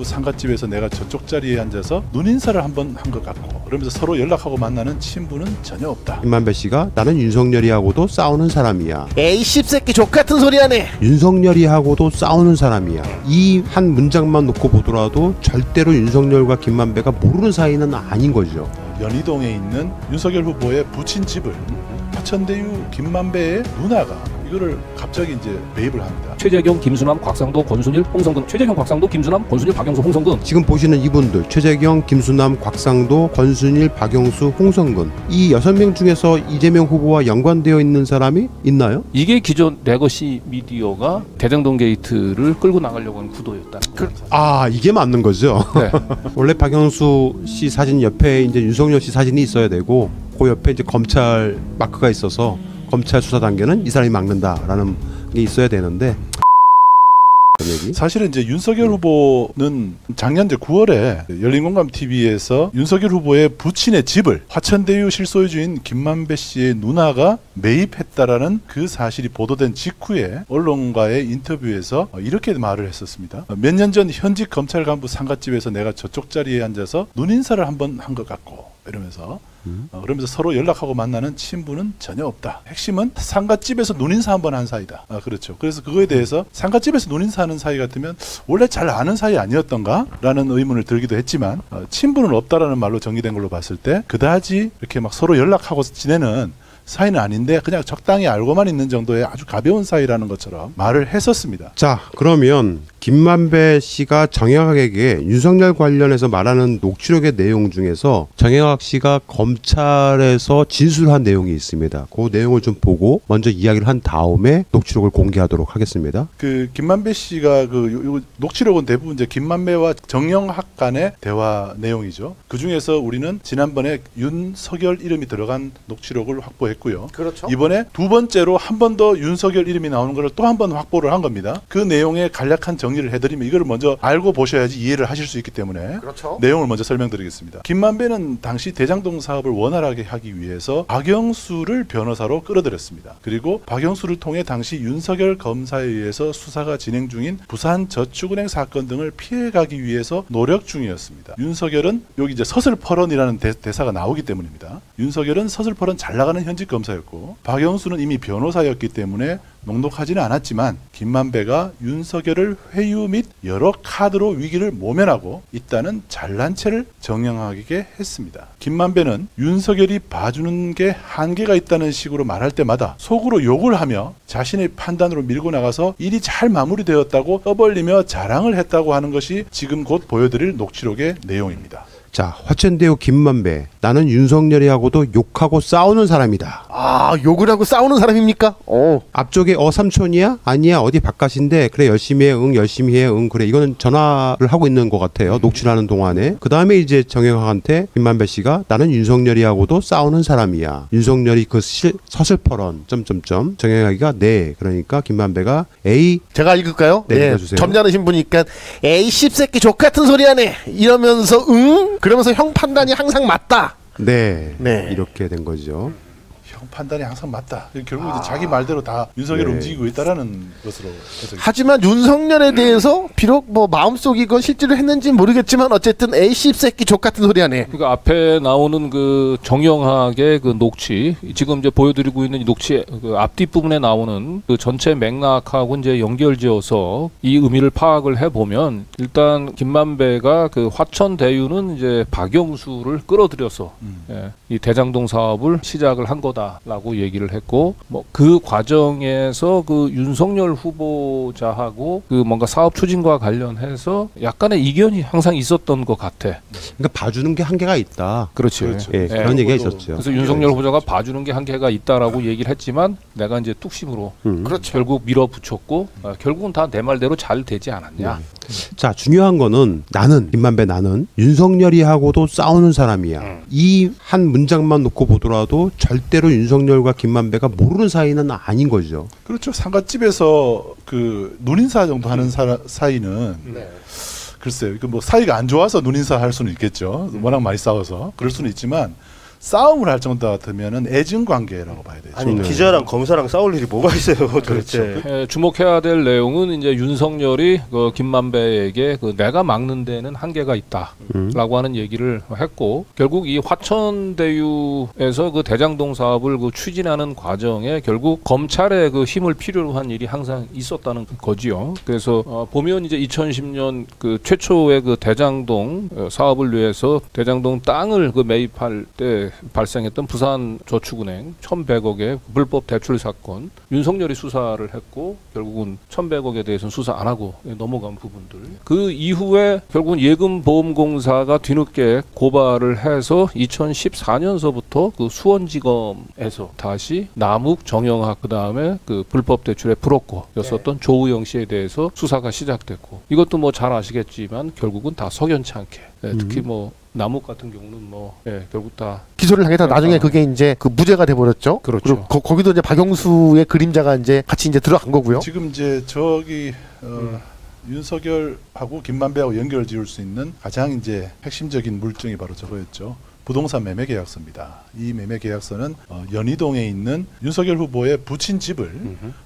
상갓집에서 내가 저쪽 자리에 앉아서 눈인사를 한번 한 것 같고 그러면서 서로 연락하고 만나는 친분은 전혀 없다. 김만배 씨가 나는 윤석열이하고도 싸우는 사람이야. 에이 씹새끼 족같은 소리 하네. 윤석열이하고도 싸우는 사람이야. 이 한 문장만 놓고 보더라도 절대로 윤석열과 김만배가 모르는 사이는 아닌 거죠. 연희동에 있는 윤석열 후보의 부친 집을 화천대유 김만배의 누나가 이거를 갑자기 이제 매입을 합니다. 최재경, 김수남, 곽상도, 권순일, 홍성근. 최재경, 곽상도, 김수남, 권순일, 박영수, 홍성근. 지금 보시는 이분들 최재경, 김수남, 곽상도, 권순일, 박영수, 홍성근 이 6명 중에서 이재명 후보와 연관되어 있는 사람이 있나요? 이게 기존 레거시 미디어가 대장동 게이트를 끌고 나가려고 하는 구도였다. 이게 맞는 거죠. 네. 원래 박영수 씨 사진 옆에 이제 윤석열 씨 사진이 있어야 되고 그 옆에 이제 검찰 마크가 있어서 검찰 수사 단계는 이 사람이 막는다라는 게 있어야 되는데 사실은 이제 윤석열 후보는 작년 9월에 열린공감TV에서 윤석열 후보의 부친의 집을 화천대유 실소유주인 김만배 씨의 누나가 매입했다라는 그 사실이 보도된 직후에 언론과의 인터뷰에서 이렇게 말을 했었습니다. 몇 년 전 현직 검찰 간부 상갓집에서 내가 저쪽 자리에 앉아서 눈인사를 한번 한 것 같고 이러면서 그러면서 서로 연락하고 만나는 친분은 전혀 없다. 핵심은 상갓집에서 눈인사 한번 한 사이다. 그렇죠. 그래서 그거에 대해서 상갓집에서 눈인사하는 사이 같으면 원래 잘 아는 사이 아니었던가? 라는 의문을 들기도 했지만 친분은 없다라는 말로 정리된 걸로 봤을 때 그다지 이렇게 막 서로 연락하고 지내는 사이는 아닌데 그냥 적당히 알고만 있는 정도의 아주 가벼운 사이라는 것처럼 말을 했었습니다. 자, 그러면 김만배 씨가 정영학에게 윤석열 관련해서 말하는 녹취록의 내용 중에서 정영학 씨가 검찰에서 진술한 내용이 있습니다. 그 내용을 좀 보고 먼저 이야기를 한 다음에 녹취록을 공개하도록 하겠습니다. 그 김만배 씨가 요 녹취록은 대부분 이제 김만배와 정영학 간의 대화 내용이죠. 그 중에서 우리는 지난번에 윤석열 이름이 들어간 녹취록을 확보했고요. 그렇죠. 이번에 두 번째로 한 번 더 윤석열 이름이 나오는 것을 또 한 번 확보를 한 겁니다. 그 내용의 간략한 정리를 해드리면 이거를 먼저 알고 보셔야지 이해를 하실 수 있기 때문에 그렇죠. 내용을 먼저 설명드리겠습니다. 김만배는 당시 대장동 사업을 원활하게 하기 위해서 박영수를 변호사로 끌어들였습니다. 그리고 박영수를 통해 당시 윤석열 검사에 의해서 수사가 진행 중인 부산저축은행 사건 등을 피해가기 위해서 노력 중이었습니다. 윤석열은 여기 이제 서슬퍼런이라는 대사가 나오기 때문입니다. 윤석열은 서슬퍼런 잘 나가는 현직 검사였고 박영수는 이미 변호사였기 때문에 녹록하지는 않았지만 김만배가 윤석열을 회유 및 여러 카드로 위기를 모면하고 있다는 잘난 체를 정영학에게 했습니다. 김만배는 윤석열이 봐주는 게 한계가 있다는 식으로 말할 때마다 속으로 욕을 하며 자신의 판단으로 밀고 나가서 일이 잘 마무리되었다고 떠벌리며 자랑을 했다고 하는 것이 지금 곧 보여드릴 녹취록의 내용입니다. 자, 화천대유 김만배. 나는 윤석열이하고도 욕하고 싸우는 사람이다. 욕을 하고 싸우는 사람입니까? 앞쪽에 삼촌이야? 아니야, 어디 바깥인데 그래 열심히 해, 응 열심히 해, 응 그래. 이거는 전화를 하고 있는 것 같아요. 녹취하는 동안에. 그 다음에 이제 정영학한테 김만배 씨가 나는 윤석열이하고도 싸우는 사람이야. 윤석열이 그 서슬퍼런 점점점 정영학이가 네. 그러니까 김만배가 에이. 제가 읽을까요? 네, 읽어주세요. 점잖으신 분이니까 에이 씹새끼 족같은 소리 하네. 이러면서 응? 그러면서 형 판단이 항상 맞다. 네. 이렇게 된 거죠. 형 판단이 항상 맞다. 결국 이제 자기 말대로 다 윤석열을 움직이고 있다라는 것으로. 하지만 윤석열에 대해서 비록 뭐 마음속이건 실제로 했는지는 모르겠지만 어쨌든 에이 씹새끼 족같은 소리 하네. 그러니까 앞에 나오는 그 정영학의 그 녹취, 지금 이제 보여드리고 있는 이 녹취 그 앞뒷 부분에 나오는 그 전체 맥락하고 이제 연결지어서 이 의미를 파악을 해보면 일단 김만배가 그 화천대유는 이제 박영수를 끌어들여서 이 대장동 사업을 시작을 한 거다라고 얘기를 했고, 뭐 그 과정에서 그 윤석열 후보자하고 그 뭔가 사업 추진과 관련해서 약간의 이견이 항상 있었던 것 같아. 그러니까 봐주는 게 한계가 있다. 그렇죠. 예, 그런 얘기가 있었죠. 그래서 윤석열 후보자가 봐주는 게 한계가 있다라고 얘기를 했지만 내가 이제 뚝심으로 그렇죠. 결국 밀어붙였고 결국은 다 내 말대로 잘 되지 않았냐. 자, 중요한 거는 나는 김만배 나는 윤석열이하고도 싸우는 사람이야. 이 한 문장만 놓고 보더라도 절대로 윤석열과 김만배가 모르는 사이는 아닌 거죠. 그렇죠. 상갓집에서 그 눈인사 정도 하는 사이는 글쎄요. 뭐 사이가 안 좋아서 눈인사 할 수는 있겠죠. 워낙 많이 싸워서 그럴 수는 있지만 싸움을 할 정도 같으면은 애증 관계라고 봐야 되죠. 아니 네. 기자랑 검사랑 싸울 일이 뭐가 있어요, 도대체. 주목해야 될 내용은 이제 윤석열이 그 김만배에게 그 내가 막는 데는 한계가 있다라고 하는 얘기를 했고, 결국 이 화천대유에서 그 대장동 사업을 그 추진하는 과정에 결국 검찰의 그 힘을 필요로 한 일이 항상 있었다는 거지요. 그래서 보면 이제 2010년 그 최초의 그 대장동 사업을 위해서 대장동 땅을 그 매입할 때 발생했던 부산저축은행 1,100억의 불법 대출 사건, 윤석열이 수사를 했고 결국은 1,100억에 대해서는 수사 안 하고 넘어간 부분들. 그 이후에 결국은 예금보험공사가 뒤늦게 고발을 해서 2014년서부터 그 수원지검에서 다시 남욱, 정영학, 그 다음에 그 불법 대출의 브로커였었던 조우영 씨에 대해서 수사가 시작됐고, 이것도 뭐 잘 아시겠지만 결국은 다 석연치 않게, 특히 뭐 남욱 같은 경우는 뭐 결국 다 기소를 당했다 나중에 그게 이제 그 무죄가 돼 버렸죠. 그렇죠. 그리고 거기도 이제 박영수의 그림자가 이제 같이 이제 들어간 거고요. 지금 이제 저기 윤석열하고 김만배하고 연결 지을 수 있는 가장 이제 핵심적인 물증이 바로 저거였죠. 부동산 매매 계약서입니다. 이 매매 계약서는 연희동에 있는 윤석열 후보의 부친 집을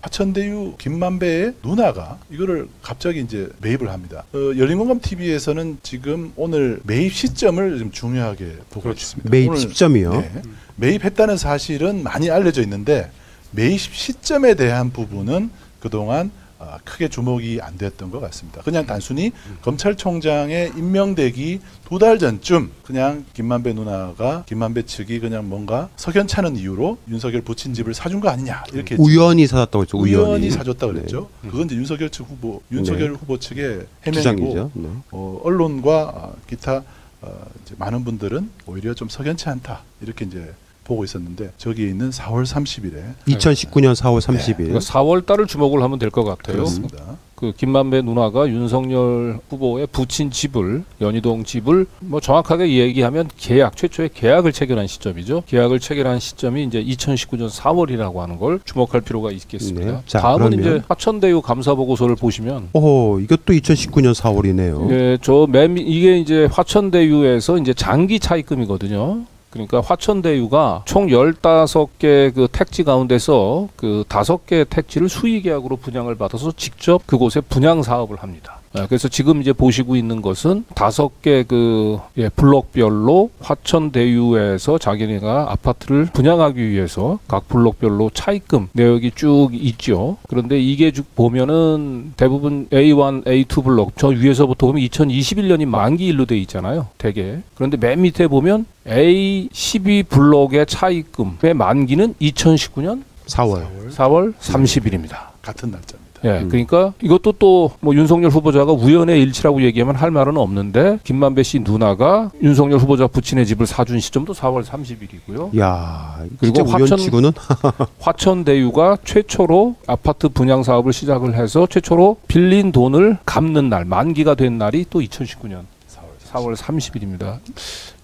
화천대유 김만배의 누나가 이거를 갑자기 이제 매입을 합니다. 열린공감 TV에서는 지금 오늘 매입 시점을 좀 중요하게 보고 있습니다. 매입 오늘, 시점이요? 네, 매입했다는 사실은 많이 알려져 있는데 매입 시점에 대한 부분은 그동안 크게 주목이 안 됐던 것 같습니다. 그냥 단순히 검찰총장에 임명되기 2달 전쯤 그냥 김만배 누나가, 김만배 측이 그냥 뭔가 석연찮은 이유로 윤석열 부친 집을 사준 거 아니냐 이렇게 우연히 사줬다고 했죠. 우연히 사줬다 그랬죠. 그건 이제 윤석열 측 후보, 윤석열 후보 측의 해명이고, 주장이죠. 네. 언론과 기타 이제 많은 분들은 오히려 좀 석연치 않다 이렇게 이제 보고 있었는데, 저기에 있는 4월 30일에 2019년 4월 30일. 그러니까 4월 달을 주목을 하면 될 것 같아요. 그렇습니다. 그 김만배 누나가 윤석열 후보의 부친 집을, 연희동 집을 뭐 정확하게 얘기하면 최초의 계약을 체결한 시점이죠. 계약을 체결한 시점이 이제 2019년 4월이라고 하는 걸 주목할 필요가 있겠습니다. 네. 자, 다음은 그러면 이제 화천대유 감사 보고서를 보시면, 이것도 2019년 4월이네요. 이게 이제 화천대유에서 이제 장기 차입금이거든요. 그러니까 화천대유가 총 15개 그 택지 가운데서 그 5개 택지를 수의계약으로 분양을 받아서 직접 그곳에 분양 사업을 합니다. 그래서 지금 이제 보시고 있는 것은 5개 그 블록별로 화천대유에서 자기네가 아파트를 분양하기 위해서 각 블록별로 차입금 내역이 쭉 있죠. 그런데 이게 쭉 보면은 대부분 A1, A2 블록, 저 위에서부터 보면 2021년이 만기일로 돼 있잖아요, 대개. 그런데 맨 밑에 보면 A12 블록의 차입금의 만기는 2019년 4월 30일입니다. 같은 날짜입니다. 그러니까 이것도 또 뭐 윤석열 후보자가 우연의 일치라고 얘기하면 할 말은 없는데, 김만배 씨 누나가 윤석열 후보자 부친의 집을 사준 시점도 4월 30일이고요. 야, 그리고 우연치고는 화천대유가 최초로 아파트 분양 사업을 시작을 해서 최초로 빌린 돈을 갚는 날, 만기가 된 날이 또 2019년 4월 30일입니다.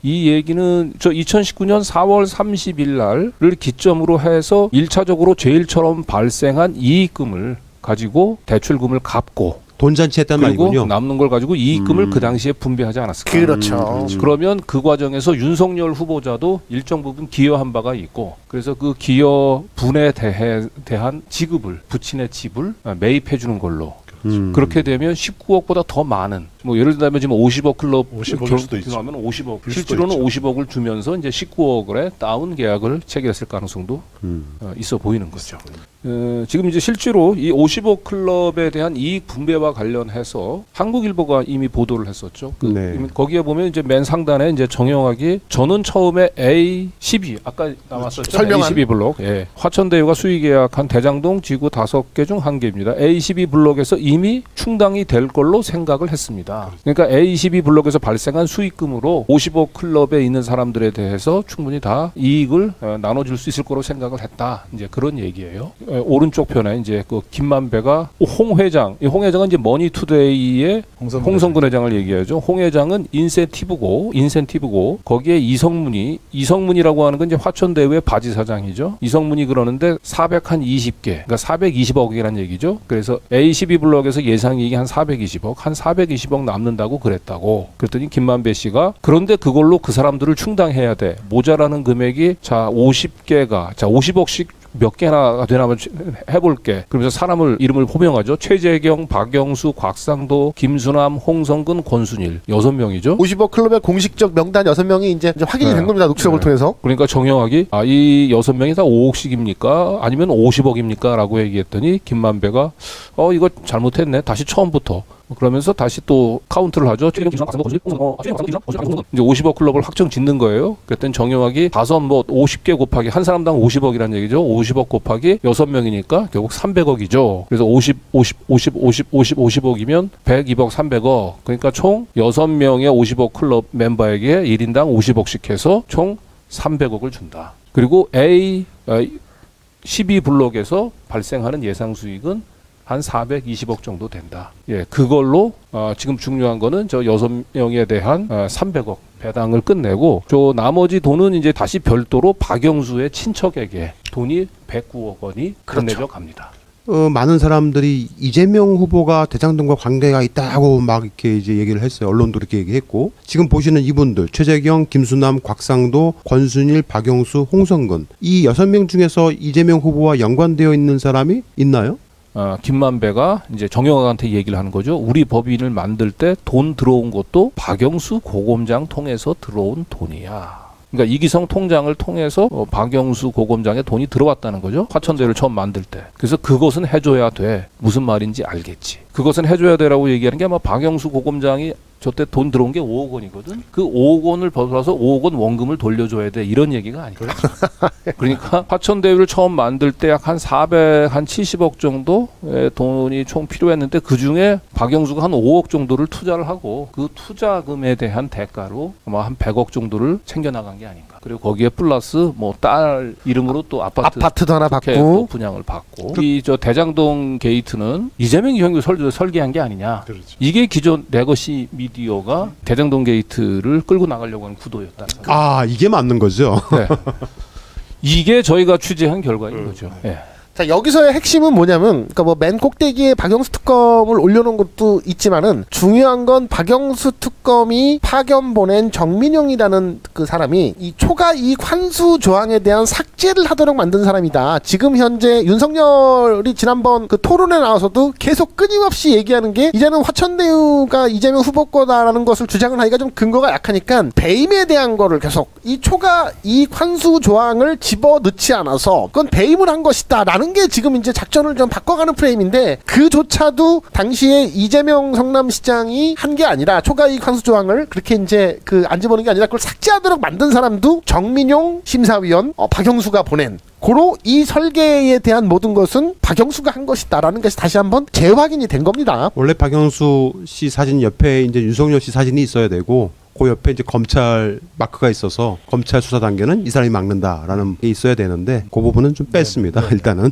이 얘기는 저 2019년 4월 30일 날을 기점으로 해서 1차적으로 제일 처음 발생한 이익금을 가지고 대출금을 갚고 돈잔치했단 그리고 말이군요. 남는 걸 가지고 이익금을 그 당시에 분배하지 않았을까. 그렇죠. 그러면 그 과정에서 윤석열 후보자도 일정 부분 기여한 바가 있고, 그래서 그 기여분에 대한 지급을, 부친의 집을 매입해 주는 걸로. 그렇게 되면 19억보다 더 많은, 뭐 예를 들면 지금 50억 클럽 50억일 수도 있죠. 하면 50억, 수도 실제로는 있죠. 50억을 주면서 이제 19억의 다운 계약을 체결했을 가능성도 있어 보이는 거죠. 지금 이제 실제로 이 50억 클럽에 대한 이익 분배와 관련해서 한국일보가 이미 보도를 했었죠. 네. 이미 거기에 보면 이제 맨 상단에 이제 정영학이, 저는 처음에 A12 아까 나왔었죠. 설명한. A12 블록, 화천대유가 수의 계약한 대장동 지구 5개 중 1개입니다. A12 블록에서 이미 충당이 될 걸로 생각을 했습니다. 그러니까 A12 블록에서 발생한 수익금으로 50억 클럽에 있는 사람들에 대해서 충분히 다 이익을 나눠줄 수 있을 거로 생각을 했다. 이제 그런 얘기예요. 오른쪽 편에 이제 그 김만배가 홍 회장, 이 홍 회장은 이제 머니투데이의 홍성근 회장을 얘기하죠. 홍 회장은 인센티브고 거기에 이성문이라고 하는 건 이제 화천대유의 바지 사장이죠. 이성문이 그러는데 420개, 그러니까 420억이라는 얘기죠. 그래서 A12 블록에서 예상이익이 한 420억 명 남는다고 그랬다고. 그랬더니 김만배 씨가 그런데 그걸로 그 사람들을 충당해야 돼. 모자라는 금액이 자 50개가 자 50억씩 몇 개나 되나 한번 해볼게. 그러면서 사람을 이름을 호명하죠. 최재경, 박영수, 곽상도, 김수남, 홍성근, 권순일 6명이죠. 50억 클럽의 공식적 명단 6명이 이제 확인이 된 겁니다. 녹취록을 통해서. 그러니까 정영학이 이 6명이 다 5억씩입니까? 아니면 50억입니까? 라고 얘기했더니 김만배가 이거 잘못했네. 다시 처음부터. 그러면서 다시 또 카운트를 하죠. 이제 50억 클럽을 확정 짓는 거예요. 그랬더니 정영학이 50개 곱하기 한 사람당 50억이라는 얘기죠. 50억 곱하기 6명이니까 결국 300억이죠. 그래서 50억이면 102억 300억. 그러니까 총 6명의 50억 클럽 멤버에게 1인당 50억씩 해서 총 300억을 준다. 그리고 A 12블록에서 발생하는 예상 수익은 한 420억 정도 된다. 예, 그걸로 지금 중요한 거는 저 6명에 대한 300억 배당을 끝내고 저 나머지 돈은 이제 다시 별도로 박영수의 친척에게 돈이 109억 원이 끝내져 갑니다. 많은 사람들이 이재명 후보가 대장동과 관계가 있다고 막 이렇게 이제 얘기를 했어요. 언론도 그렇게 얘기했고 지금 보시는 이분들 최재경, 김수남, 곽상도, 권순일, 박영수, 홍성근 이 6명 중에서 이재명 후보와 연관되어 있는 사람이 있나요? 김만배가 이제 정영학한테 얘기를 하는 거죠. 우리 법인을 만들 때 돈 들어온 것도 박영수 고검장 통해서 들어온 돈이야. 그러니까 이기성 통장을 통해서 박영수 고검장에 돈이 들어왔다는 거죠. 화천대유를 처음 만들 때. 그래서 그것은 해줘야 돼. 무슨 말인지 알겠지. 그것은 해줘야 돼라고 얘기하는 게 아마 박영수 고검장이 저때 돈 들어온 게 5억 원이거든. 그 5억 원을 벌어서 5억 원 원금을 돌려줘야 돼. 이런 얘기가 아니야. 그러니까 화천대유를 처음 만들 때 약 한 470억 정도의 돈이 총 필요했는데 그중에 박영수가 한 5억 정도를 투자를 하고 그 투자금에 대한 대가로 아마 한 100억 정도를 챙겨나간 게 아닌가. 그리고 거기에 플러스 뭐 딸 이름으로 또 아파트도 하나 받고 또 분양을 받고 이 저 대장동 게이트는 이재명이 설계한 게 아니냐. 그렇죠. 이게 기존 레거시 미디어가 대장동 게이트를 끌고 나가려고 하는 구도였다는 거죠. 이게 맞는 거죠. 네. 이게 저희가 취재한 결과인 거죠. 네. 자, 여기서의 핵심은 뭐냐면, 그러니까 뭐 맨 꼭대기에 박영수 특검을 올려놓은 것도 있지만은 중요한 건 박영수 특검이 파견 보낸 정민용이라는 그 사람이 이 초과 이익 환수 조항에 대한 삭제를 하도록 만든 사람이다. 지금 현재 윤석열이 지난번 그 토론에 나와서도 계속 끊임없이 얘기하는 게 이제는 화천대유가 이재명 후보 거다라는 것을 주장을 하기가 좀 근거가 약하니까 배임에 대한 거를 계속 이 초과 이익 환수 조항을 집어넣지 않아서 그건 배임을 한 것이다 라는 게 지금 이제 작전을 좀 바꿔가는 프레임인데 그조차도 당시에 이재명 성남시장이 한 게 아니라 초과이익 환수 조항을 그렇게 이제 그 안 집어넣은 게 아니라 그걸 삭제하도록 만든 사람도 정민용 심사위원 박영수가 보낸 고로 이 설계에 대한 모든 것은 박영수가 한 것이다라는 것이 다시 한번 재확인이 된 겁니다. 원래 박영수 씨 사진 옆에 이제 윤석열 씨 사진이 있어야 되고 그 옆에 이제 검찰 마크가 있어서 검찰 수사 단계는 이 사람이 막는다라는 게 있어야 되는데 그 부분은 좀 뺐습니다. 일단은.